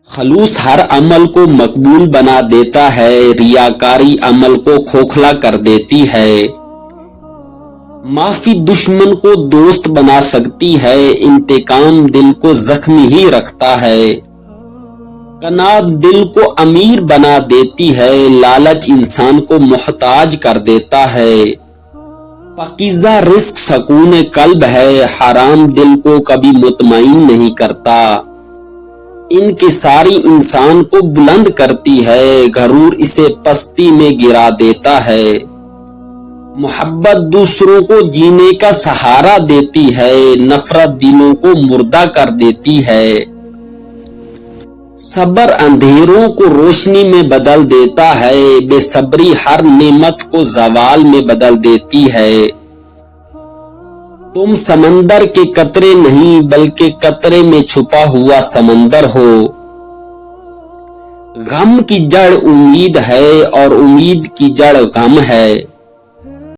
خلوص ہر عمل کو مقبول بنا دیتا ہے، ریاکاری عمل کو کھوکھلا کر دیتی ہے۔ معافی دشمن کو دوست بنا سکتی ہے، انتقام دل کو زخمی ہی رکھتا ہے۔ قناعت دل کو امیر بنا دیتی ہے، لالچ انسان کو محتاج کر دیتا ہے۔ پاکیزہ رزق سکون قلب ہے، حرام دل کو کبھی مطمئن نہیں کرتا۔ انکساری انسان کو بلند کرتی ہے، غرور اسے پستی میں گرا دیتا ہے۔ محبت دوسروں کو جینے کا سہارا دیتی ہے، نفرت دلوں کو مردہ کر دیتی ہے۔ صبر اندھیروں کو روشنی میں بدل دیتا ہے، بے صبری ہر نعمت کو زوال میں بدل دیتی ہے۔ تم سمندر کے قطرے نہیں بلکہ قطرے میں چھپا ہوا سمندر ہو۔ غم کی جڑ امید ہے اور امید کی جڑ غم ہے۔